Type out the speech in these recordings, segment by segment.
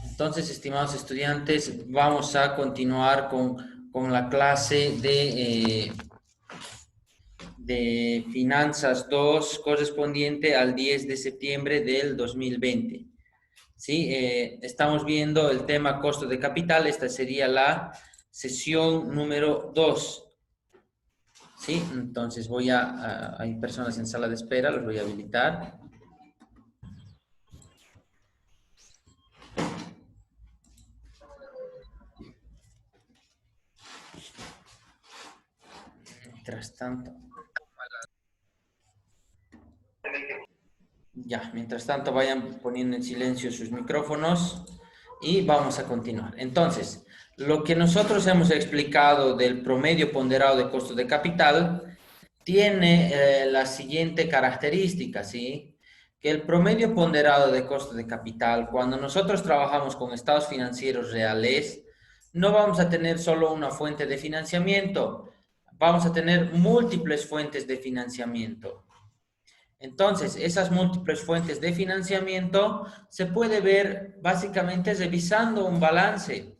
Entonces, estimados estudiantes, vamos a continuar con la clase de Finanzas 2 correspondiente al 10 de septiembre del 2020. ¿Sí? Estamos viendo el tema costo de capital. Esta sería la sesión número 2. ¿Sí? Entonces hay personas en sala de espera, los voy a habilitar. Mientras tanto, mientras tanto vayan poniendo en silencio sus micrófonos y vamos a continuar. Entonces, lo que nosotros hemos explicado del promedio ponderado de costo de capital tiene la siguiente característica, ¿sí? Que el promedio ponderado de costo de capital, cuando nosotros trabajamos con estados financieros reales, no vamos a tener solo una fuente de financiamiento, vamos a tener múltiples fuentes de financiamiento. Entonces, esas múltiples fuentes de financiamiento se puede ver básicamente revisando un balance,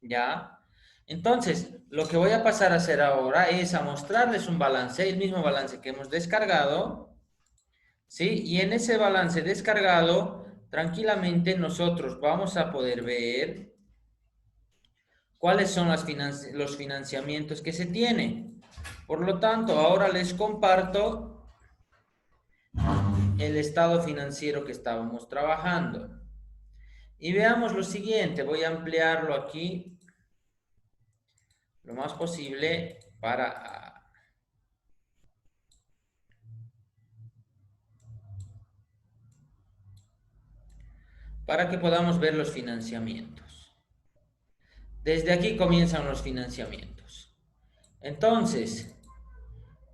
¿ya? Entonces, lo que voy a pasar a hacer ahora es a mostrarles un balance, el mismo balance que hemos descargado, ¿sí? Y en ese balance descargado, tranquilamente nosotros vamos a poder ver cuáles son los financiamientos que se tienen. Por lo tanto, ahora les comparto el estado financiero que estábamos trabajando. Y veamos lo siguiente, voy a ampliarlo aquí lo más posible para que podamos ver los financiamientos. Desde aquí comienzan los financiamientos. Entonces,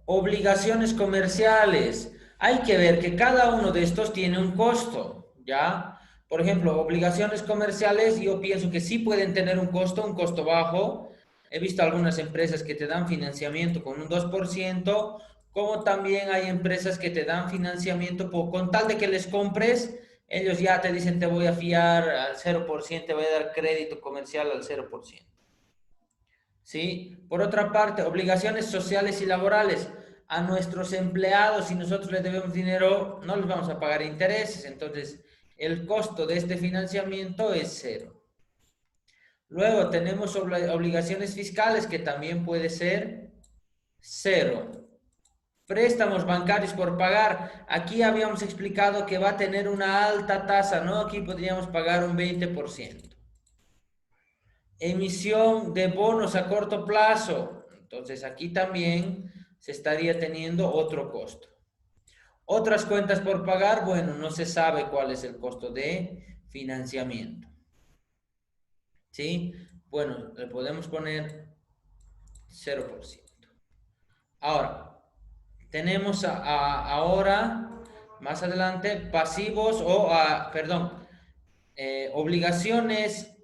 obligaciones comerciales. Hay que ver que cada uno de estos tiene un costo, ¿ya? Por ejemplo, obligaciones comerciales, yo pienso que sí pueden tener un costo bajo. He visto algunas empresas que te dan financiamiento con un 2%, como también hay empresas que te dan financiamiento con tal de que les compres, ellos ya te dicen te voy a fiar al 0%, te voy a dar crédito comercial al 0%. ¿Sí? Por otra parte, obligaciones sociales y laborales. A nuestros empleados, si nosotros les debemos dinero, no les vamos a pagar intereses. Entonces, el costo de este financiamiento es cero. Luego tenemos obligaciones fiscales, que también puede ser cero. Préstamos bancarios por pagar. Aquí habíamos explicado que va a tener una alta tasa, ¿no? Aquí podríamos pagar un 20%. Emisión de bonos a corto plazo. Entonces aquí también se estaría teniendo otro costo. Otras cuentas por pagar, bueno, no se sabe cuál es el costo de financiamiento. ¿Sí? Bueno, le podemos poner 0%. Ahora, tenemos ahora, más adelante, pasivos obligaciones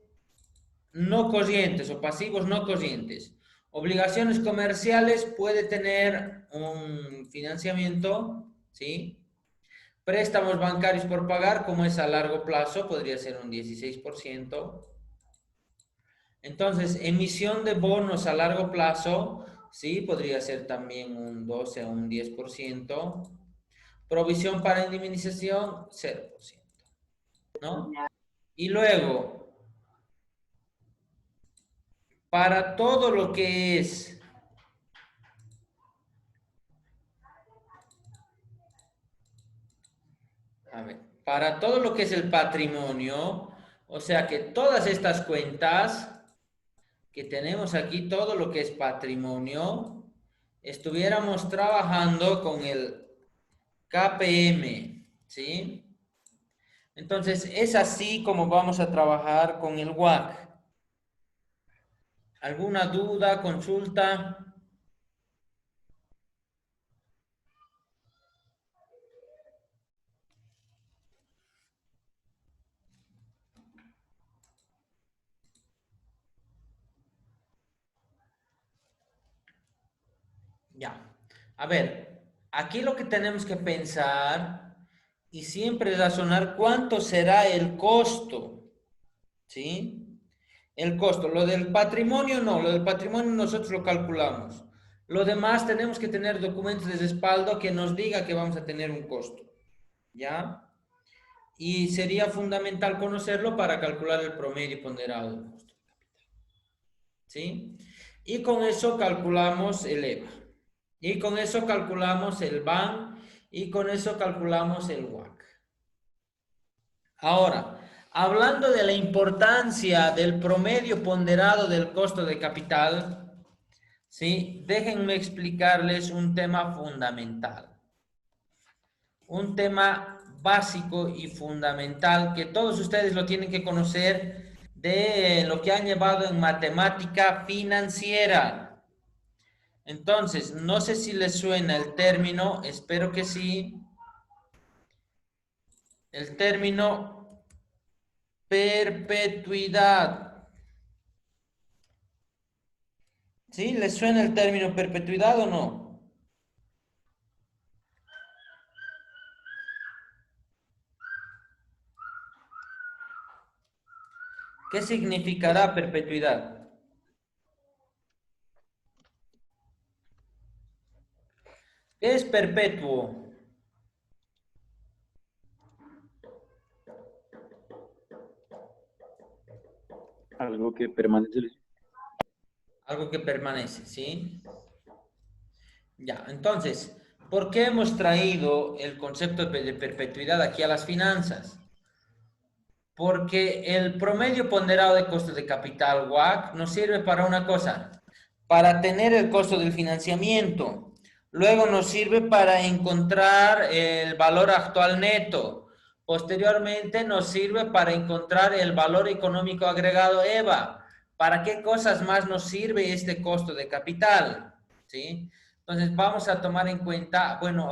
no corrientes o pasivos no corrientes. Obligaciones comerciales puede tener un financiamiento, ¿sí? Préstamos bancarios por pagar, como es a largo plazo, podría ser un 16%. Entonces, emisión de bonos a largo plazo, sí, podría ser también un 12 o un 10%. Provisión para indemnización, 0%, ¿no? Y luego, para todo lo que es para todo lo que es el patrimonio, o sea que todas estas cuentas que tenemos aquí, todo lo que es patrimonio, estuviéramos trabajando con el KPM, ¿sí? Entonces, es así como vamos a trabajar con el WAC. ¿Alguna duda, consulta? Ya. A ver, aquí lo que tenemos que pensar y siempre razonar cuánto será el costo, ¿sí? El costo. Lo del patrimonio no, lo del patrimonio nosotros lo calculamos. Lo demás tenemos que tener documentos de respaldo que nos diga que vamos a tener un costo, ¿ya? Y sería fundamental conocerlo para calcular el promedio ponderado del costo de capital, ¿sí? Y con eso calculamos el EVA. Y con eso calculamos el BAN. Y con eso calculamos el WACC. Ahora, hablando de la importancia del promedio ponderado del costo de capital, ¿sí? Déjenme explicarles un tema fundamental. Un tema básico y fundamental que todos ustedes lo tienen que conocer de lo que han llevado en matemática financiera. Entonces, no sé si les suena el término, espero que sí. El término perpetuidad. ¿Sí? ¿Les suena el término perpetuidad o no? ¿Qué significará perpetuidad? ¿Qué es perpetuo? Algo que permanece. Algo que permanece, ¿sí? Ya, entonces, ¿por qué hemos traído el concepto de perpetuidad aquí a las finanzas? Porque el promedio ponderado de costos de capital, WACC, nos sirve para una cosa, para tener el costo del financiamiento. Luego nos sirve para encontrar el valor actual neto. Posteriormente nos sirve para encontrar el valor económico agregado EVA. ¿Para qué cosas más nos sirve este costo de capital? ¿Sí? Entonces vamos a tomar en cuenta, bueno,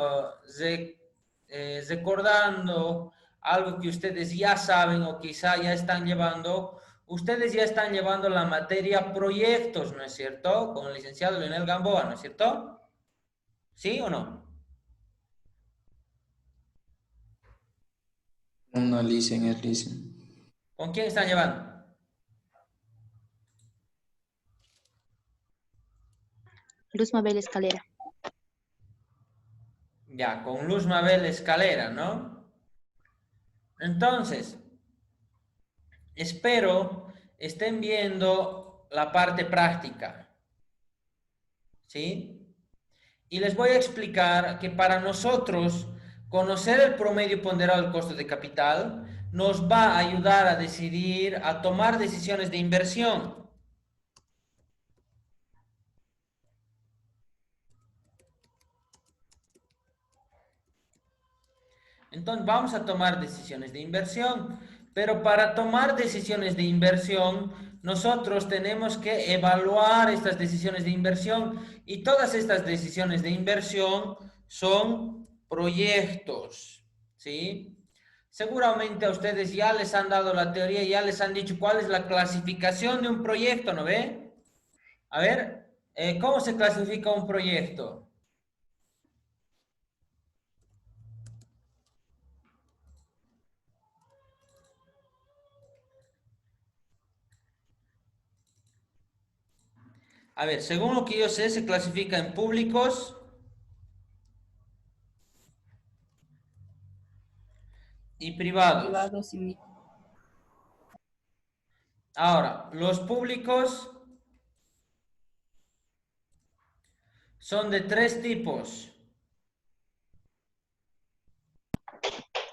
recordando algo que ustedes ya saben o quizá ya están llevando, ustedes ya están llevando la materia proyectos, ¿no es cierto? Con el licenciado Leonel Gamboa, ¿no es cierto? ¿Sí o no? No, listen, es listen. ¿Con quién están llevando? Luz Mabel Escalera. Ya, con Luz Mabel Escalera, ¿no? Entonces, espero estén viendo la parte práctica, ¿sí? Y les voy a explicar que para nosotros conocer el promedio ponderado del costo de capital nos va a ayudar a decidir, a tomar decisiones de inversión. Entonces vamos a tomar decisiones de inversión, pero para tomar decisiones de inversión nosotros tenemos que evaluar estas decisiones de inversión y todas estas decisiones de inversión son proyectos, ¿sí? Seguramente a ustedes ya les han dado la teoría, ya les han dicho cuál es la clasificación de un proyecto, ¿no ve? A ver, ¿cómo se clasifica un proyecto? A ver, según lo que yo sé, se clasifica en públicos y privados. Ahora, los públicos son de tres tipos.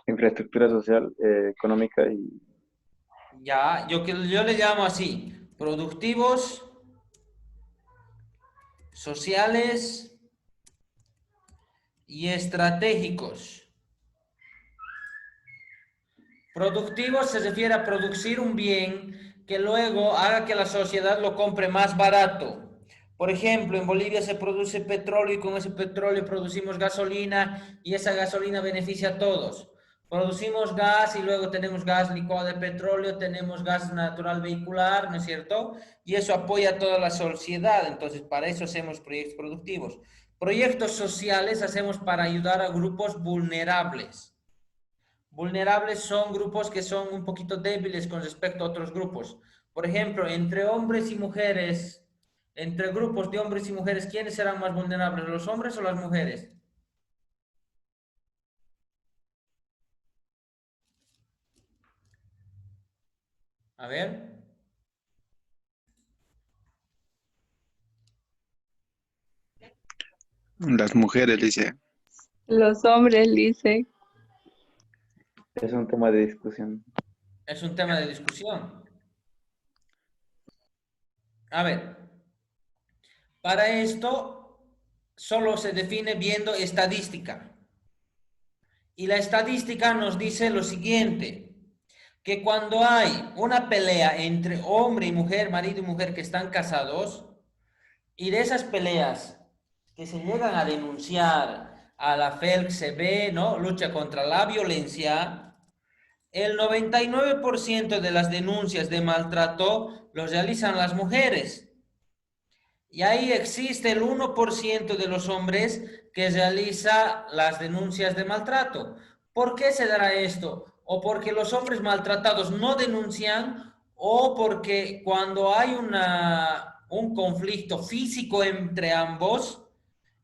Infraestructura social, económica y Ya, yo le llamo así, productivos, sociales y estratégicos. Productivos se refiere a producir un bien que luego haga que la sociedad lo compre más barato. Por ejemplo, en Bolivia se produce petróleo y con ese petróleo producimos gasolina y esa gasolina beneficia a todos. Producimos gas y luego tenemos gas licuado de petróleo, tenemos gas natural vehicular, ¿no es cierto? Y eso apoya a toda la sociedad. Entonces, para eso hacemos proyectos productivos. Proyectos sociales hacemos para ayudar a grupos vulnerables. Vulnerables son grupos que son un poquito débiles con respecto a otros grupos. Por ejemplo, entre hombres y mujeres, entre grupos de hombres y mujeres, ¿quiénes serán más vulnerables, los hombres o las mujeres? A ver. Las mujeres, dice. Los hombres, dice. es un tema de discusión. Es un tema de discusión. A ver, para esto solo se define viendo estadística. Y la estadística nos dice lo siguiente, que cuando hay una pelea entre hombre y mujer, marido y mujer que están casados, y de esas peleas que se llegan a denunciar a la FELCB, ¿no? Lucha contra la violencia, el 99% de las denuncias de maltrato los realizan las mujeres. Y ahí existe el 1% de los hombres que realiza las denuncias de maltrato. ¿Por qué se dará esto? O porque los hombres maltratados no denuncian, o porque cuando hay un conflicto físico entre ambos,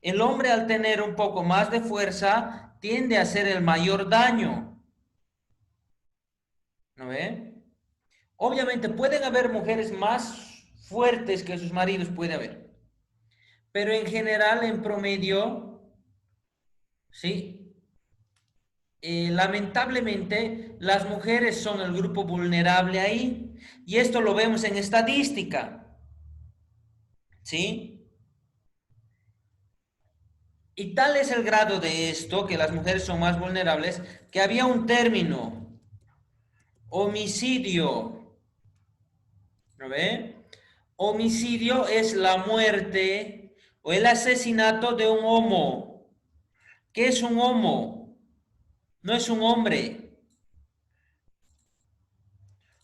el hombre al tener un poco más de fuerza tiende a hacer el mayor daño. ¿No ve? Obviamente pueden haber mujeres más fuertes que sus maridos, puede haber. Pero en general, en promedio, ¿sí? Lamentablemente, las mujeres son el grupo vulnerable ahí. Y esto lo vemos en estadística. ¿Sí? Y tal es el grado de esto, que las mujeres son más vulnerables, que había un término, homicidio. ¿No ve? Homicidio es la muerte o el asesinato de un homo. ¿Qué es un homo? No es un hombre.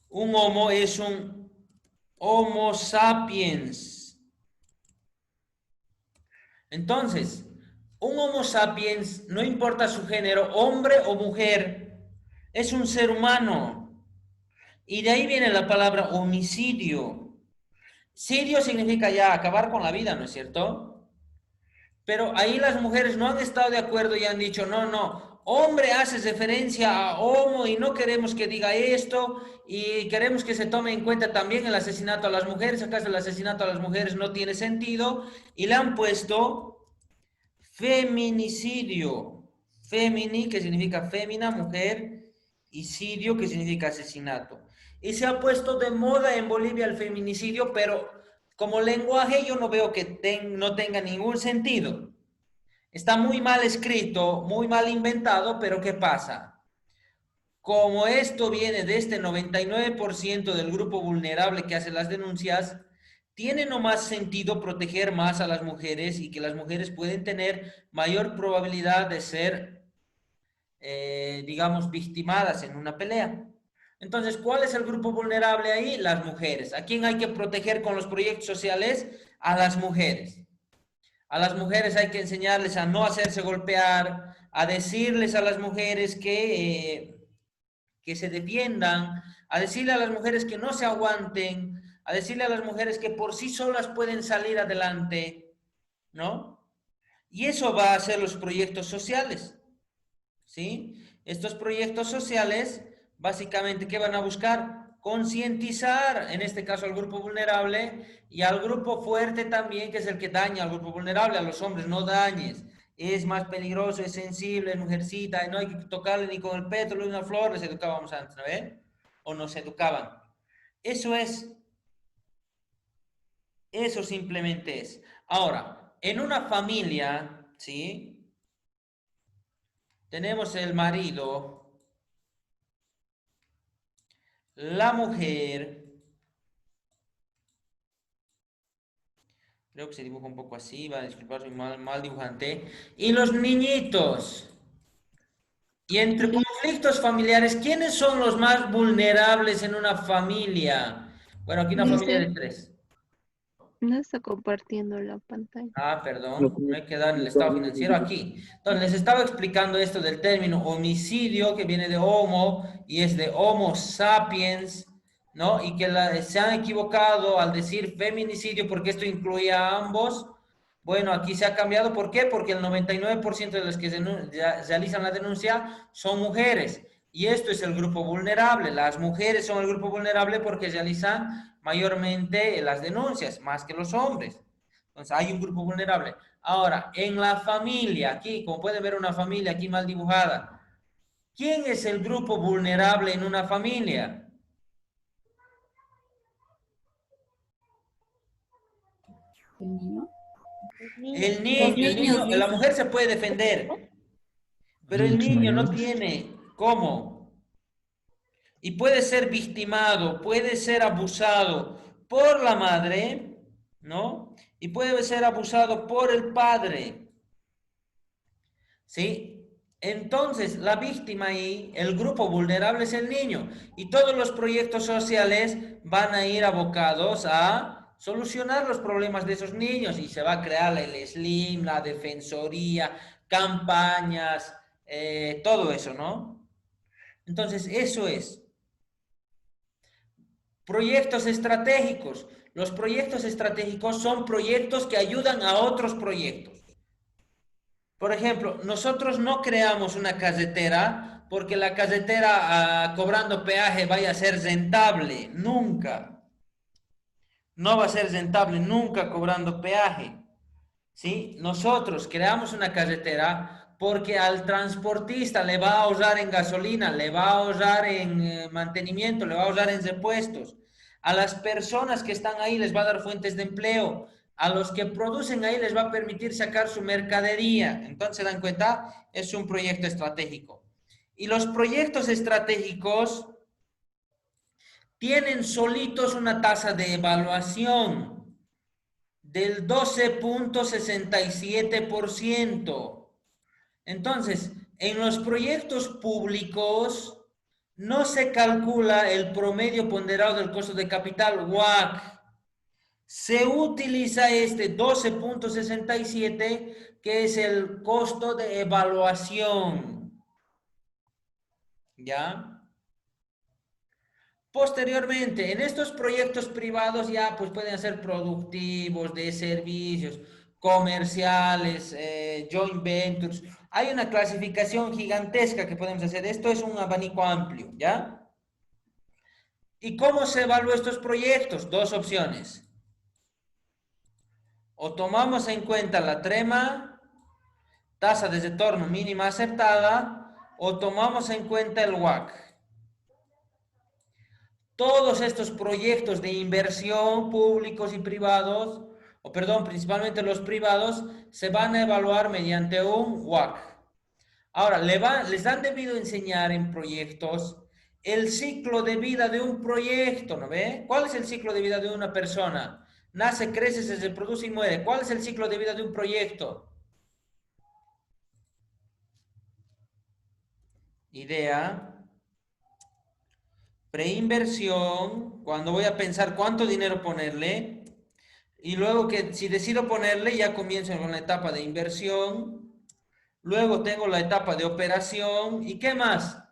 Un homo es un Homo sapiens. Entonces, un Homo sapiens, no importa su género, hombre o mujer, es un ser humano. Y de ahí viene la palabra homicidio. Sidio significa ya acabar con la vida, ¿no es cierto? Pero ahí las mujeres no han estado de acuerdo y han dicho, no, no, hombre hace referencia a homo y no queremos que diga esto y queremos que se tome en cuenta también el asesinato a las mujeres. ¿Acaso el asesinato a las mujeres no tiene sentido? Y le han puesto feminicidio. Femini, que significa fémina, mujer, y sidio, que significa asesinato. Y se ha puesto de moda en Bolivia el feminicidio, pero como lenguaje yo no veo que no tenga ningún sentido. Está muy mal escrito, muy mal inventado, pero ¿qué pasa? Como esto viene de este 99% del grupo vulnerable que hace las denuncias, tiene no más sentido proteger más a las mujeres y que las mujeres pueden tener mayor probabilidad de ser, digamos, victimadas en una pelea. Entonces, ¿cuál es el grupo vulnerable ahí? Las mujeres. ¿A quién hay que proteger con los proyectos sociales? A las mujeres. A las mujeres hay que enseñarles a no hacerse golpear, a decirles a las mujeres que se defiendan, a decirle a las mujeres que no se aguanten, a decirle a las mujeres que por sí solas pueden salir adelante, ¿no? Y eso va a hacer los proyectos sociales, ¿sí? Estos proyectos sociales, básicamente, ¿qué van a buscar? Concientizar, en este caso, al grupo vulnerable y al grupo fuerte también, que es el que daña al grupo vulnerable. A los hombres, no dañes. Es más peligroso, es sensible, es mujercita, y no hay que tocarle ni con el pétalo de una flor, les educábamos antes, ¿no ven? O nos educaban. Eso es. Eso simplemente es. Ahora, en una familia, ¿sí? Tenemos el marido, la mujer, creo que se dibuja un poco así, va a disculpar, soy mal dibujante, y los niñitos. Y entre conflictos familiares, ¿quiénes son los más vulnerables en una familia? Bueno, aquí una familia de Dice, 3. No está compartiendo la pantalla. Ah, perdón, no hay que dar el estado financiero aquí. Entonces, les estaba explicando esto del término homicidio, que viene de homo y es de Homo sapiens, ¿no? Y que se han equivocado al decir feminicidio porque esto incluía a ambos. Bueno, aquí se ha cambiado. ¿Por qué? Porque el 99% de los que realizan la denuncia son mujeres. Y esto es el grupo vulnerable. Las mujeres son el grupo vulnerable porque realizan mayormente las denuncias, más que los hombres. Entonces, hay un grupo vulnerable. Ahora, en la familia, aquí, como pueden ver una familia aquí mal dibujada, ¿quién es el grupo vulnerable en una familia? ¿El niño? El niño, la mujer se puede defender, pero el Adultos niño no mayores. tiene cómo. Y puede ser victimado, puede ser abusado por la madre, ¿no? Y puede ser abusado por el padre. ¿Sí? Entonces, la víctima ahí, el grupo vulnerable es el niño. Y todos los proyectos sociales van a ir abocados a solucionar los problemas de esos niños. Y se va a crear el SLIM, la defensoría, campañas, todo eso, ¿no? Entonces, eso es. Proyectos estratégicos. Los proyectos estratégicos son proyectos que ayudan a otros proyectos. Por ejemplo, nosotros no creamos una carretera porque la carretera cobrando peaje vaya a ser rentable, nunca. No va a ser rentable nunca cobrando peaje. ¿Sí? Nosotros creamos una carretera porque al transportista le va a ahorrar en gasolina, le va a ahorrar en mantenimiento, le va a ahorrar en repuestos. A las personas que están ahí les va a dar fuentes de empleo. A los que producen ahí les va a permitir sacar su mercadería. Entonces, ¿se dan cuenta? Es un proyecto estratégico. Y los proyectos estratégicos tienen solitos una tasa de evaluación del 12.67%. Entonces, en los proyectos públicos no se calcula el promedio ponderado del costo de capital, WACC. Se utiliza este 12.67, que es el costo de evaluación. ¿Ya? Posteriormente, en estos proyectos privados ya pues pueden ser productivos, de servicios, comerciales, joint ventures. Hay una clasificación gigantesca que podemos hacer. Esto es un abanico amplio, ¿ya? ¿Y cómo se evalúan estos proyectos? Dos opciones. O tomamos en cuenta la trema, tasa de retorno mínima aceptada, o tomamos en cuenta el WACC. Todos estos proyectos de inversión públicos y privados, o perdón, principalmente los privados, se van a evaluar mediante un WACC. Ahora, les han debido enseñar en proyectos el ciclo de vida de un proyecto, ¿no ve? ¿Cuál es el ciclo de vida de una persona? Nace, crece, se reproduce y muere. ¿Cuál es el ciclo de vida de un proyecto? Idea. Preinversión, cuando voy a pensar cuánto dinero ponerle, y luego que si decido ponerle, ya comienzo con la etapa de inversión, luego tengo la etapa de operación, ¿y qué más?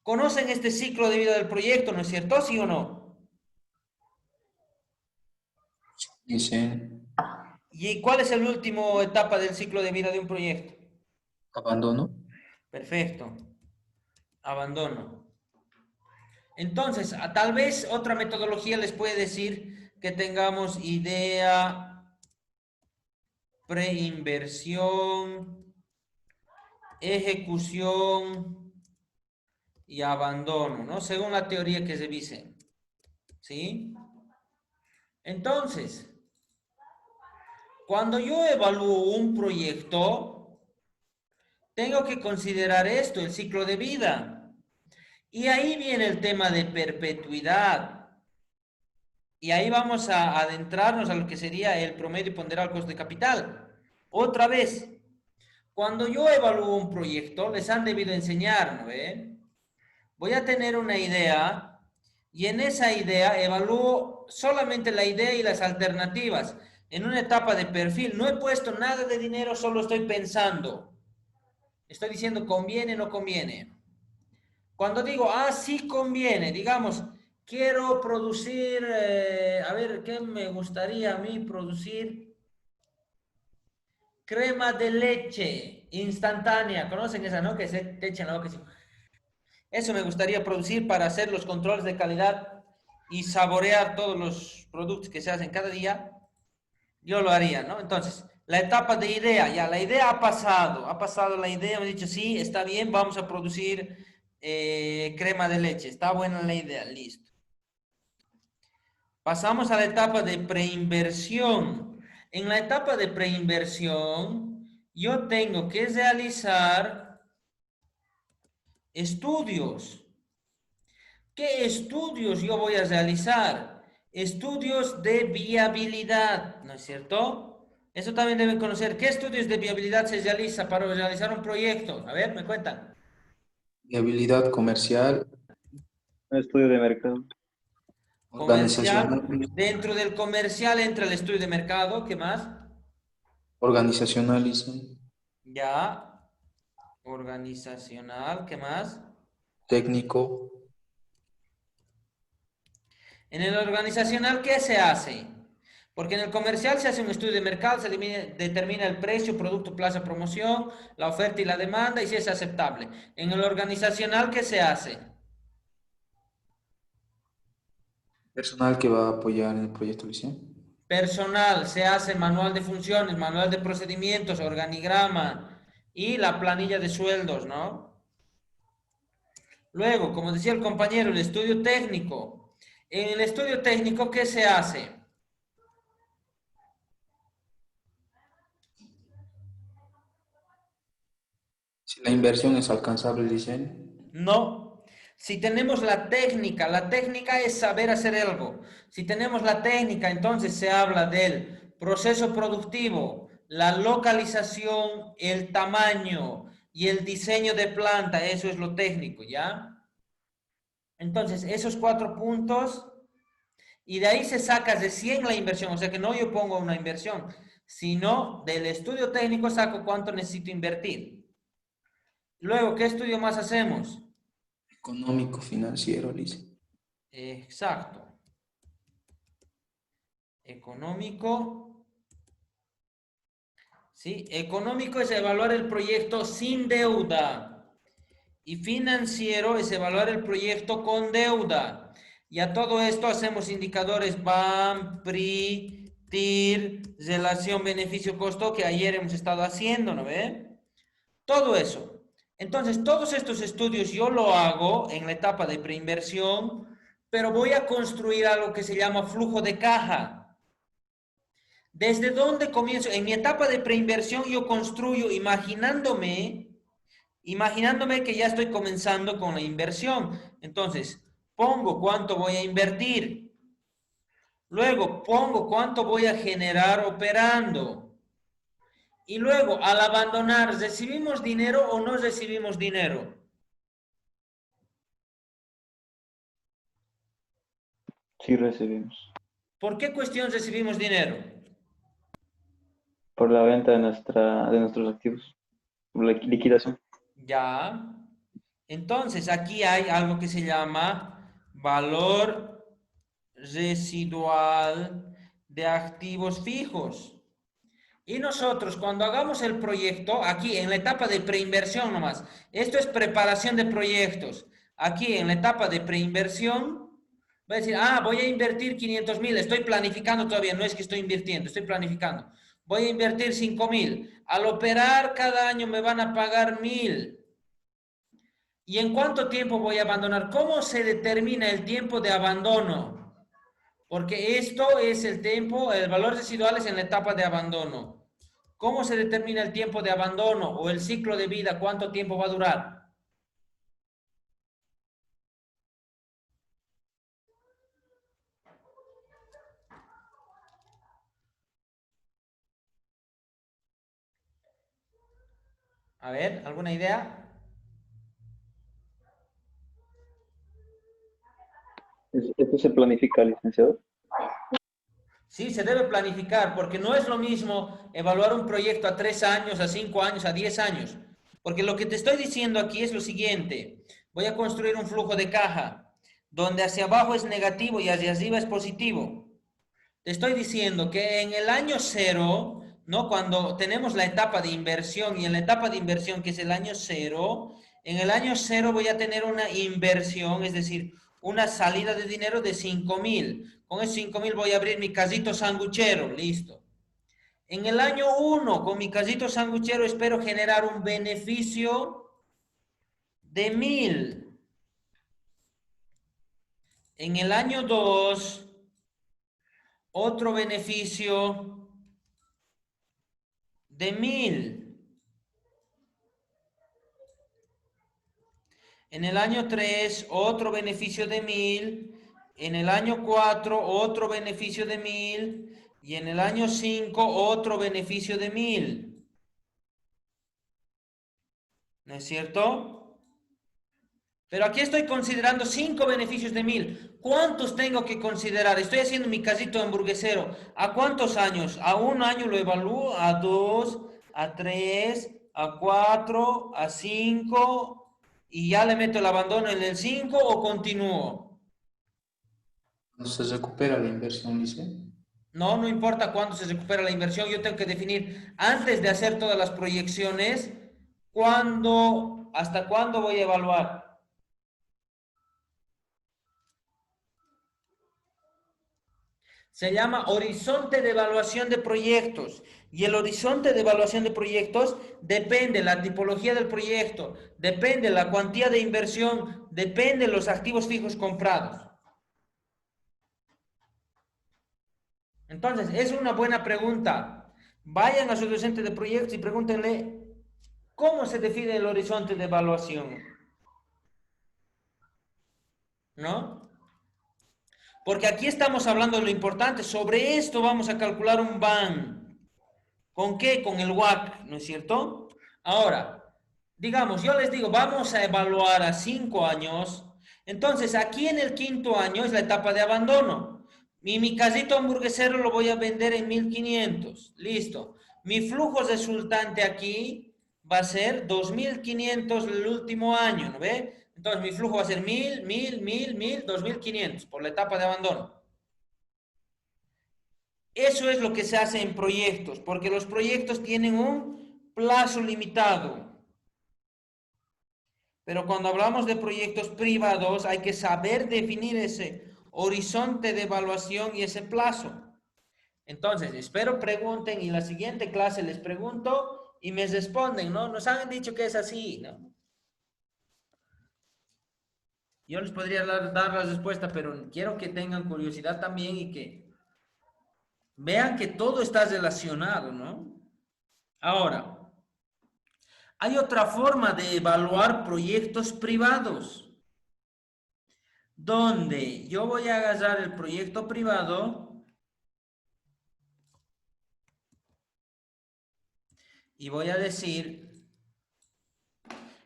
¿Conocen este ciclo de vida del proyecto, no es cierto? ¿Sí o no? Dice ¿Y cuál es la última etapa del ciclo de vida de un proyecto? abandono. Perfecto. Abandono. Entonces, tal vez otra metodología les puede decir que tengamos idea, preinversión, ejecución y abandono, ¿no? Según la teoría que se dice. ¿Sí? Entonces, cuando yo evalúo un proyecto, tengo que considerar esto, el ciclo de vida. Y ahí viene el tema de perpetuidad. Y ahí vamos a adentrarnos a lo que sería el promedio ponderado al costo de capital. Otra vez, cuando yo evalúo un proyecto, les han debido enseñar, ¿no ve? Voy a tener una idea Y en esa idea evalúo solamente la idea y las alternativas. En una etapa de perfil no he puesto nada de dinero, solo estoy pensando. Estoy diciendo conviene o no conviene. Cuando digo, sí conviene, digamos, quiero producir, a ver, ¿qué me gustaría a mí producir? Crema de leche instantánea. ¿Conocen esa, no? Que se te echan la boca. Eso me gustaría producir para hacer los controles de calidad y saborear todos los productos que se hacen cada día. Yo lo haría, ¿no? Entonces, la etapa de idea, ya la idea ha pasado la idea, me he dicho, sí, está bien, vamos a producir crema de leche, está buena la idea, listo. Pasamos a la etapa de preinversión. En la etapa de preinversión, yo tengo que realizar estudios. ¿Qué estudios yo voy a realizar? Estudios de viabilidad, ¿no es cierto? Eso también deben conocer. ¿Qué estudios de viabilidad se realiza para realizar un proyecto? A ver, me cuentan. Viabilidad comercial, Un estudio de mercado. organizacional, Comercial. Dentro del comercial entra el estudio de mercado. ¿Qué más? organizacional, dice, Ya. Organizacional. ¿Qué más? técnico, En el organizacional, ¿qué se hace? Porque en el comercial se hace un estudio de mercado, se determina el precio, producto, plaza, promoción, la oferta y la demanda y si es aceptable. En el organizacional, ¿qué se hace? personal que va a apoyar en el proyecto, dice, Personal, se hace manual de funciones, manual de procedimientos, organigrama y la planilla de sueldos, ¿no? Luego, como decía el compañero, el estudio técnico. En el estudio técnico, ¿qué se hace? si la inversión es alcanzable, dice, No. Si tenemos la técnica es saber hacer algo. Si tenemos la técnica, entonces se habla del proceso productivo, la localización, el tamaño y el diseño de planta, eso es lo técnico, ¿ya? Entonces, esos 4 puntos, y de ahí se saca recién la inversión, o sea que no yo pongo una inversión, sino del estudio técnico saco cuánto necesito invertir. Luego, ¿qué estudio más hacemos? económico, financiero, dice, Exacto. Económico. ¿Sí? Económico es evaluar el proyecto sin deuda. Y financiero es evaluar el proyecto con deuda. Y a todo esto hacemos indicadores BAM, PRI, TIR, relación beneficio-costo que ayer hemos estado haciendo, ¿no ve? Todo eso. Entonces, todos estos estudios yo lo hago en la etapa de preinversión, pero voy a construir algo que se llama flujo de caja. ¿Desde dónde comienzo? En mi etapa de preinversión yo construyo imaginándome que ya estoy comenzando con la inversión. Entonces, pongo cuánto voy a invertir. Luego, pongo cuánto voy a generar operando. Y luego, al abandonar, ¿recibimos dinero o no recibimos dinero? Sí recibimos. ¿Por qué cuestión recibimos dinero? Por la venta de nuestros activos. Por la liquidación. Ya. Entonces, aquí hay algo que se llama valor residual de activos fijos. Y nosotros, cuando hagamos el proyecto, aquí en la etapa de preinversión nomás, esto es preparación de proyectos. Aquí en la etapa de preinversión, voy a decir, voy a invertir 500.000, estoy planificando todavía, no es que estoy invirtiendo, estoy planificando. Voy a invertir 5.000. Al operar cada año me van a pagar 1.000. ¿Y en cuánto tiempo voy a abandonar? ¿Cómo se determina el tiempo de abandono? Porque esto es el tiempo, el valor residual es en la etapa de abandono. ¿Cómo se determina el tiempo de abandono o el ciclo de vida? ¿Cuánto tiempo va a durar? A ver, ¿alguna idea? ¿Esto se planifica, licenciado? Sí, se debe planificar, porque no es lo mismo evaluar un proyecto a 3 años, a 5 años, a 10 años. Porque lo que te estoy diciendo aquí es lo siguiente. Voy a construir un flujo de caja, donde hacia abajo es negativo y hacia arriba es positivo. Te estoy diciendo que en el año cero, ¿no? Cuando tenemos la etapa de inversión y en la etapa de inversión, que es el año cero, en el año cero voy a tener una inversión, es decir, una salida de dinero de 5.000. Con esos 5.000 voy a abrir mi casito sanguchero, listo. En el año uno, con mi casito sanguchero, espero generar un beneficio de 1.000. En el año 2, otro beneficio de 1.000. En el año 3, otro beneficio de 1.000. En el año 4, otro beneficio de 1.000. Y en el año 5, otro beneficio de 1.000. ¿No es cierto? Pero aquí estoy considerando 5 beneficios de 1.000. ¿Cuántos tengo que considerar? Estoy haciendo mi casito hamburguesero. ¿A cuántos años? A 1 año lo evalúo, a 2, a 3, a 4, a 5, y ya le meto el abandono en el 5 o continúo. Cuando se recupera la inversión, dice. No, no importa cuándo se recupera la inversión, yo tengo que definir antes de hacer todas las proyecciones, hasta cuándo voy a evaluar. Se llama horizonte de evaluación de proyectos. Y el horizonte de evaluación de proyectos depende de la tipología del proyecto, depende de la cuantía de inversión, depende de los activos fijos comprados. Entonces, es una buena pregunta. Vayan a su docente de proyectos y pregúntenle cómo se define el horizonte de evaluación. ¿No? Porque aquí estamos hablando de lo importante. Sobre esto vamos a calcular un BAN. ¿Con qué? Con el WACC, ¿no es cierto? Ahora, digamos, yo les digo, vamos a evaluar a 5 años. Entonces, aquí en el 5.º año es la etapa de abandono. Mi casito hamburguesero lo voy a vender en 1.500. Listo. Mi flujo resultante aquí va a ser 2.500 el último año, ¿no ve? Entonces, mi flujo va a ser 1.000, 1.000, 1.000, 1.000, 2.500 por la etapa de abandono. Eso es lo que se hace en proyectos, porque los proyectos tienen un plazo limitado. Pero cuando hablamos de proyectos privados, hay que saber definir ese horizonte de evaluación y ese plazo. Entonces, espero pregunten y en la siguiente clase les pregunto y me responden, ¿no? Nos han dicho que es así, ¿no? Yo les podría dar la respuesta, pero quiero que tengan curiosidad también y que vean que todo está relacionado, ¿no? Ahora, hay otra forma de evaluar proyectos privados, donde yo voy a agarrar el proyecto privado y voy a decir,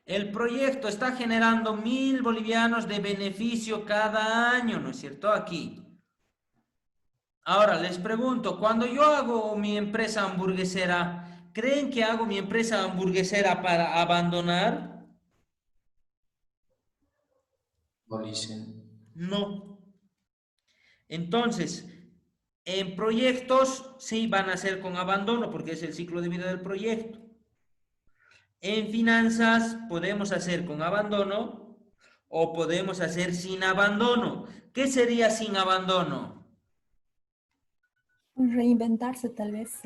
el proyecto está generando 1.000 bolivianos de beneficio cada año, ¿no es cierto? Aquí. Ahora, les pregunto, cuando yo hago mi empresa hamburguesera, ¿creen que hago mi empresa hamburguesera para abandonar? No dicen. No. Entonces, en proyectos sí van a ser con abandono porque es el ciclo de vida del proyecto. En finanzas podemos hacer con abandono o podemos hacer sin abandono. ¿Qué sería sin abandono? Reinventarse tal vez,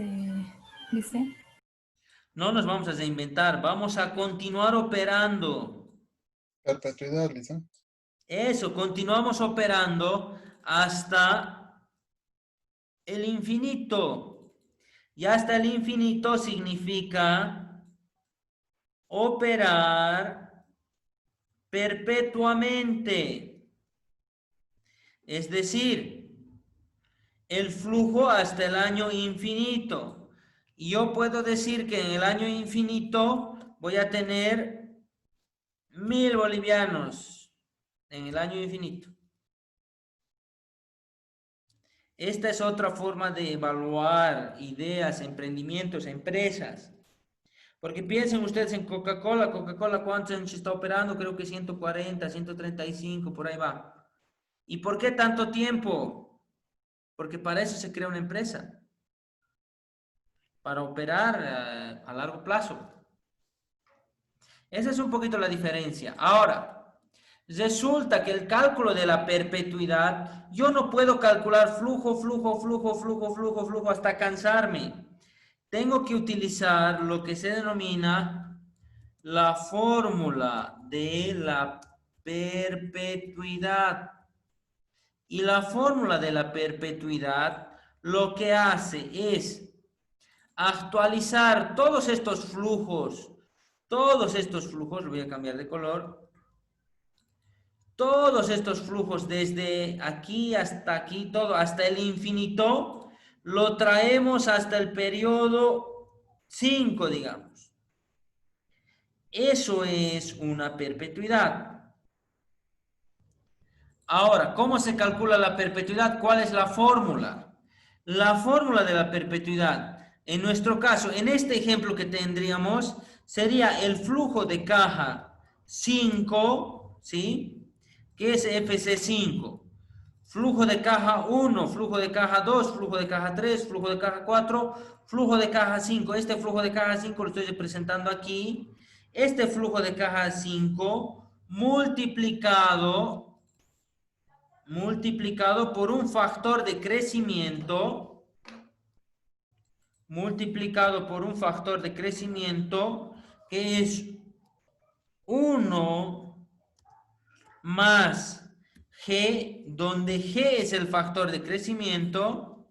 dice. No nos vamos a reinventar, vamos a continuar operando. Perpetuidad, licenciado. Eso, continuamos operando hasta el infinito. Y hasta el infinito significa operar perpetuamente. Es decir, el flujo hasta el año infinito. Y yo puedo decir que en el año infinito voy a tener 1.000 bolivianos en el año infinito. Esta es otra forma de evaluar ideas, emprendimientos, empresas. Porque piensen ustedes en Coca-Cola. Coca-Cola, ¿cuántos años está operando? Creo que 140, 135, por ahí va. ¿Y por qué tanto tiempo? Porque para eso se crea una empresa. Para operar a largo plazo. Esa es un poquito la diferencia. Ahora, resulta que el cálculo de la perpetuidad, yo no puedo calcular flujo hasta cansarme. Tengo que utilizar lo que se denomina la fórmula de la perpetuidad. Y la fórmula de la perpetuidad lo que hace es actualizar todos estos flujos, lo voy a cambiar de color, todos estos flujos desde aquí, todo, hasta el infinito, lo traemos hasta el periodo 5, digamos. Eso es una perpetuidad. Ahora, ¿cómo se calcula la perpetuidad? ¿Cuál es la fórmula? La fórmula de la perpetuidad, en nuestro caso, en este ejemplo que tendríamos, sería el flujo de caja 5, ¿sí? ¿Qué es FC5? Flujo de caja 1, flujo de caja 2, flujo de caja 3, flujo de caja 4, flujo de caja 5. Este flujo de caja 5 lo estoy representando aquí. Este flujo de caja 5 multiplicado por un factor de crecimiento, que es 1 más G, donde G es el factor de crecimiento,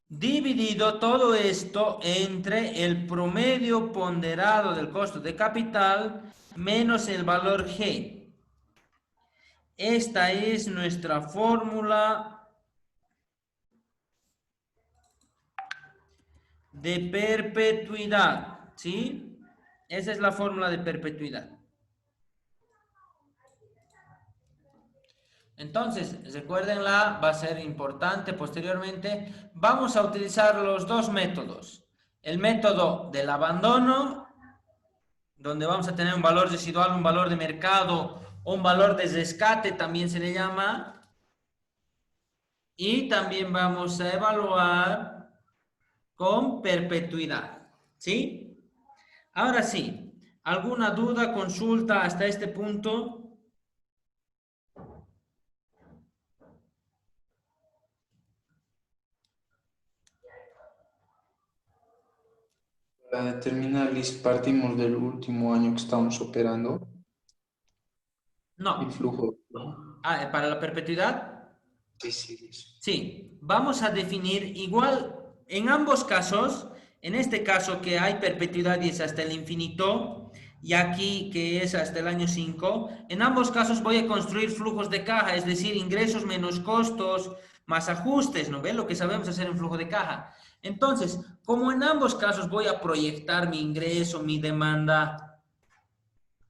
dividido todo esto entre el promedio ponderado del costo de capital menos el valor G. Esta es nuestra fórmula de perpetuidad, ¿sí? Esa es la fórmula de perpetuidad. Entonces, recuérdenla, va a ser importante posteriormente. Vamos a utilizar los dos métodos. El método del abandono, donde vamos a tener un valor residual, un valor de mercado o un valor de rescate, también se le llama. Y también vamos a evaluar con perpetuidad, ¿sí? Ahora sí, ¿alguna duda, consulta hasta este punto? Para determinar, Liz, partimos del último año que estamos operando, el No. flujo, ¿no? ¿Para la perpetuidad? Sí, sí, Liz. Sí, vamos a definir igual en ambos casos, en este caso que hay perpetuidad y es hasta el infinito, y aquí que es hasta el año 5, en ambos casos voy a construir flujos de caja, es decir, ingresos menos costos más ajustes, ¿no ven? Lo que sabemos hacer en flujo de caja. Entonces, como en ambos casos voy a proyectar mi ingreso, mi demanda,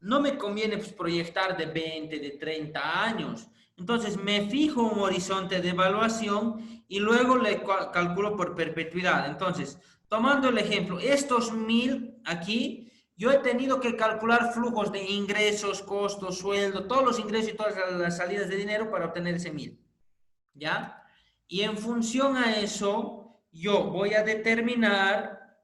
no me conviene pues, proyectar de 20, de 30 años. Entonces me fijo un horizonte de evaluación y luego le calculo por perpetuidad. Entonces, tomando el ejemplo, estos 1000 aquí, yo he tenido que calcular flujos de ingresos, costos, sueldo, todos los ingresos y todas las salidas de dinero para obtener ese 1000. ¿Ya? Y en función a eso, yo voy a determinar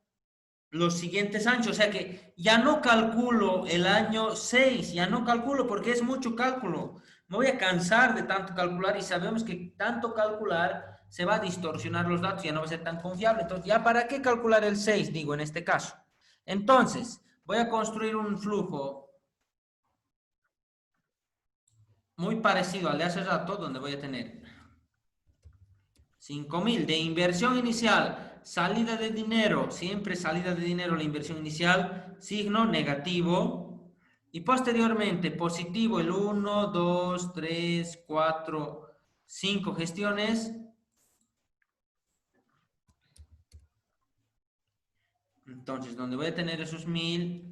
los siguientes años, o sea que ya no calculo el año 6, ya no calculo porque es mucho cálculo. Me voy a cansar de tanto calcular y sabemos que tanto calcular se va a distorsionar los datos, ya no va a ser tan confiable. Entonces, ¿ya para qué calcular el 6? Digo, en este caso. Entonces, voy a construir un flujo muy parecido al de hace rato, donde voy a tener 5.000 de inversión inicial, salida de dinero, siempre salida de dinero, la inversión inicial, signo negativo, y posteriormente positivo el 1, 2, 3, 4, 5 gestiones. Entonces, donde voy a tener esos 1000,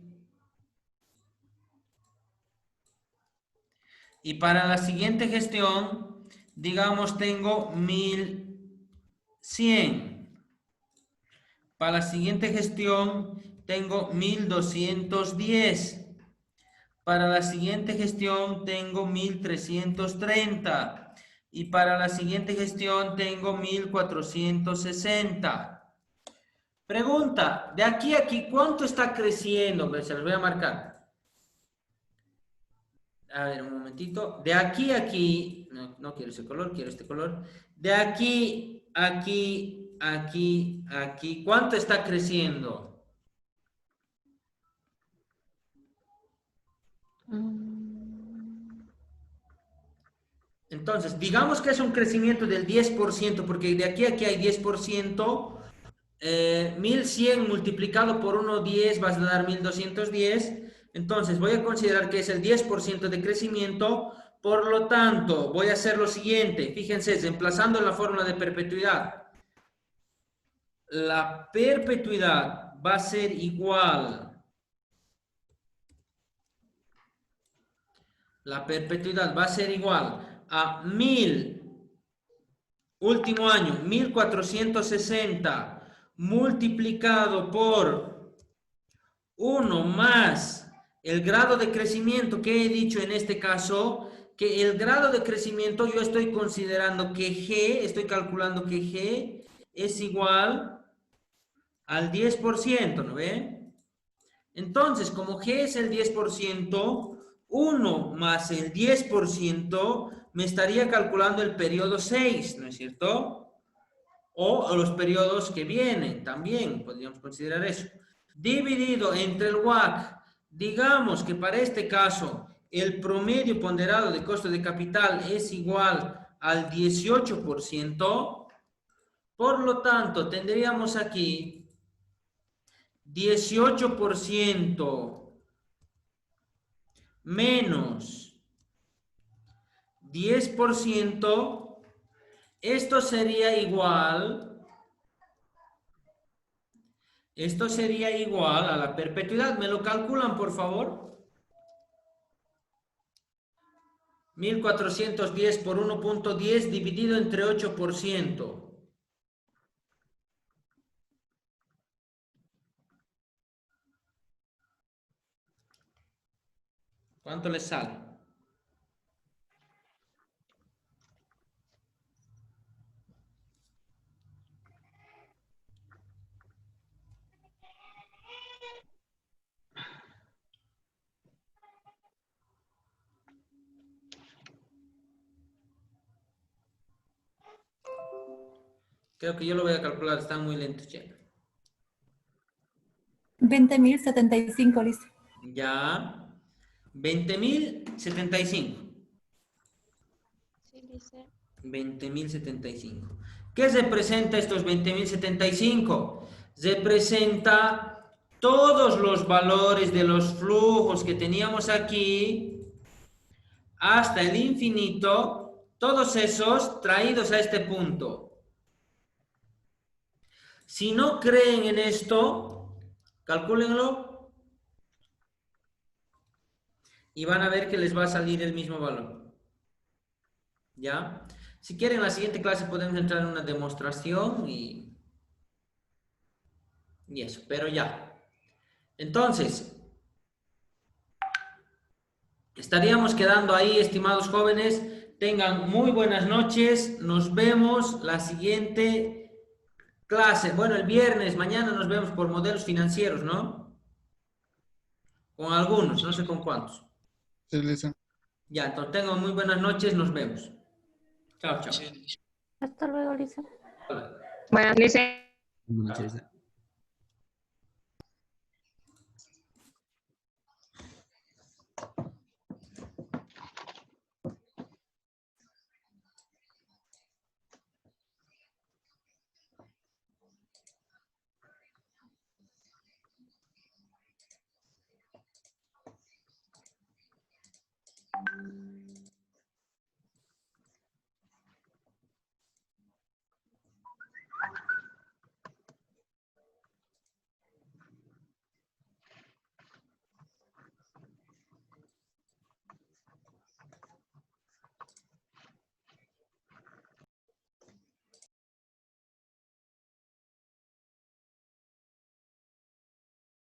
Y para la siguiente gestión, digamos, tengo 1100. Para la siguiente gestión, tengo 1210. Para la siguiente gestión, tengo 1330. Y para la siguiente gestión, tengo 1460. Pregunta, de aquí a aquí, ¿cuánto está creciendo? Se los voy a marcar. A ver, un momentito. De aquí a aquí, no quiero ese color, quiero este color. De aquí, aquí, aquí, aquí, ¿cuánto está creciendo? Entonces, digamos que es un crecimiento del 10%, porque de aquí a aquí hay 10%. 1100 multiplicado por 1,10 vas a dar 1210. Entonces voy a considerar que es el 10% de crecimiento. Por lo tanto, voy a hacer lo siguiente. Fíjense, reemplazando la fórmula de perpetuidad. La perpetuidad va a ser igual. La perpetuidad va a ser igual a 1000, último año, 1460. Multiplicado por 1 más el grado de crecimiento que he dicho en este caso, que el grado de crecimiento yo estoy considerando que G, estoy calculando que G es igual al 10%, ¿no ve? Entonces, como G es el 10%, 1 más el 10% me estaría calculando el periodo 6, ¿no es cierto? O los periodos que vienen, también podríamos considerar eso. Dividido entre el WACC, digamos que para este caso el promedio ponderado de costo de capital es igual al 18%. Por lo tanto, tendríamos aquí 18% menos 10%. Esto sería igual a la perpetuidad. ¿Me lo calculan, por favor? 1410 por 1.10 dividido entre 8%. ¿Cuánto les sale? Creo que yo lo voy a calcular, están muy lentos ya. 20.075, listo. Ya. 20.075. Sí, dice. 20.075. ¿Qué representa estos 20.075? Representa todos los valores de los flujos que teníamos aquí hasta el infinito, todos esos traídos a este punto. Si no creen en esto, calcúlenlo y van a ver que les va a salir el mismo valor. ¿Ya? Si quieren, en la siguiente clase podemos entrar en una demostración y eso, pero ya. Entonces, estaríamos quedando ahí, estimados jóvenes. Tengan muy buenas noches. Nos vemos la siguiente clase. Bueno, el viernes, mañana nos vemos por modelos financieros, ¿no? Con algunos, no sé con cuántos. Sí, listo. Ya, entonces tengan muy buenas noches. Nos vemos. Chao, chao. Hasta luego, Lisa. Hola. Buenas, Lisa. Buenas noches.